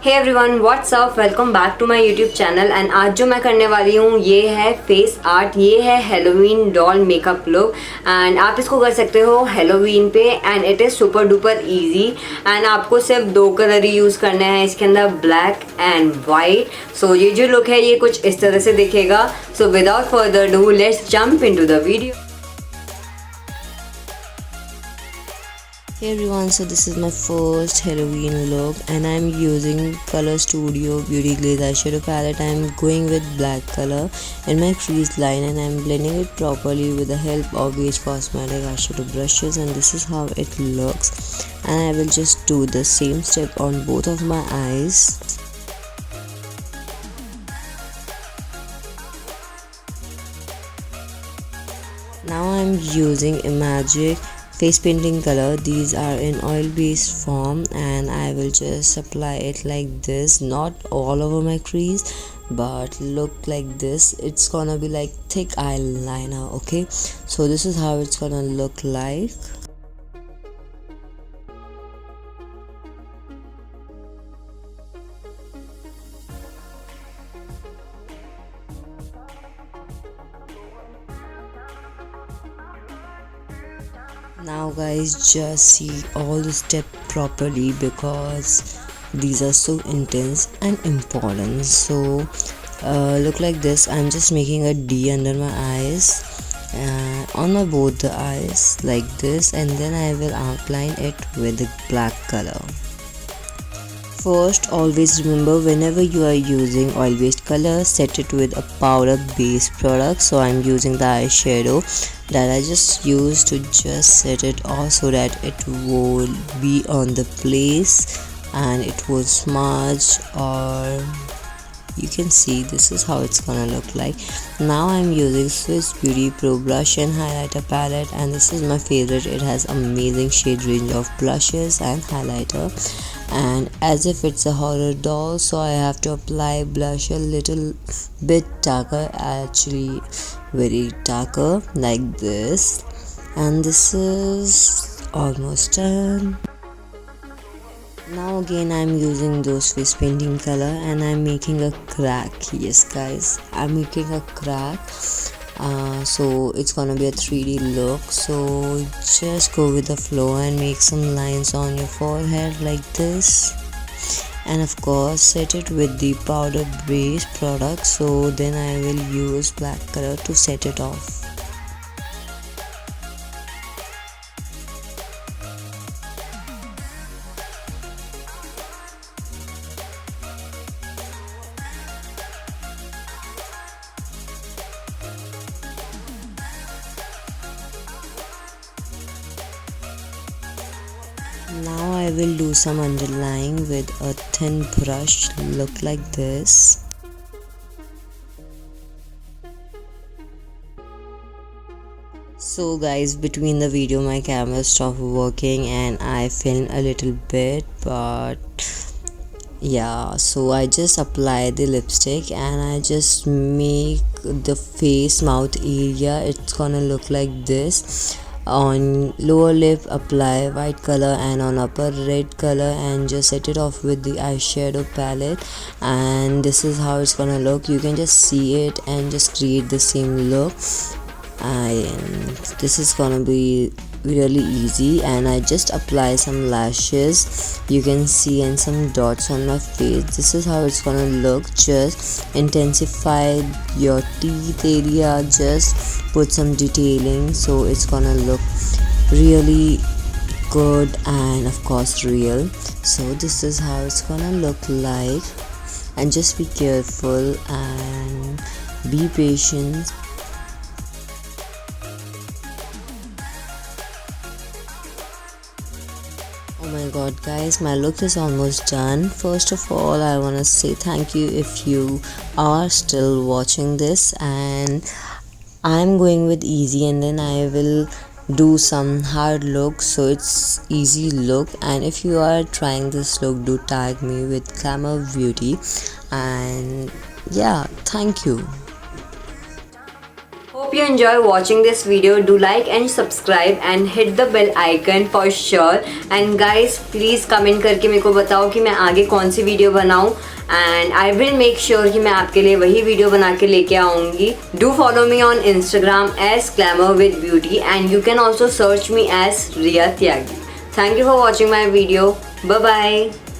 Hey everyone, what's up, welcome back to my YouTube channel. And आज जो मैं करने वाली हूँ ये है फेस आर्ट। ये है Halloween doll makeup look and आप इसको कर सकते हो हेलोवीन पे and it is super duper easy. And आपको सिर्फ 2 कलर ही यूज़ करने हैं इसके अंदर, ब्लैक एंड वाइट। सो ये जो लुक है ये कुछ इस तरह से दिखेगा। So without further do let's jump into the video. Hey everyone, so this is my first Halloween look and I'm using Color Studio Beauty Glaze eyeshadow palette. I'm going with black color in my crease line and I'm blending it properly with the help of Beige Cosmetic eyeshadow brushes, and this is how it looks. And I will just do the same step on both of my eyes. Now I'm using a magic face painting color. These are in oil based form and I will just apply it like this, not all over my crease but look like this. It's gonna be like thick eyeliner. Okay, so this is how it's gonna look like. Now guys, just see all the steps properly because these are so intense and important. So look like this. I'm just making a D under my eyes, on my both the eyes like this, and then I will outline it with the black color. First, always remember, whenever you are using oil based color, set it with a powder based product. So I'm using the eyeshadow that I just used to just set it off so that it will be on the place and it will smudge, or you can see this is how it's gonna look like. Now I'm using Swiss Beauty Pro Blush and Highlighter palette, and this is my favorite. It has amazing shade range of blushes and highlighter, and as if it's a horror doll, so I have to apply blush a little bit darker, actually very darker like this, and this is almost done. Now again I'm using those face painting color and I'm making a crack. Yes guys, I'm making a crack. So it's gonna be a 3D look, so just go with the flow and make some lines on your forehead like this, and of course set it with the powder base product. So then I will use black color to set it off. Now I will do some underlying with a thin brush, look like this. So guys, between the video my camera stopped working and I filmed a little bit, but yeah, so I just apply the lipstick and I just make the face mouth area, it's gonna look like this. On lower lip apply white color and on upper red color, and just set it off with the eyeshadow palette, and this is how it's gonna look. You can just see it and just create the same look, and this is gonna be really easy. And I just apply some lashes, you can see, and some dots on my face. This is how it's gonna look. Just intensify your teeth area, just put some detailing, so it's gonna look really good and of course real. So this is how it's gonna look like, and just be careful and be patient. Oh my god guys, my look is almost done. First of all, I want to say thank you if you are still watching this, and I'm going with easy and then I will do some hard look, so it's easy look. And if you are trying this look, do tag me with Glamour Beauty, and yeah, thank you. Hope hope you enjoy watching this video. Do like and subscribe and hit the bell icon for sure. And guys, please comment करके मेरे को बताओ कि मैं आगे कौन सी video बनाऊँ, and I will make sure कि मैं आपके लिए वही वीडियो बना के लेके आऊँगी. Do follow me on Instagram as Glamour with Beauty, and you can also search me as Riya Tyagi. Thank you for watching my video. Bye bye.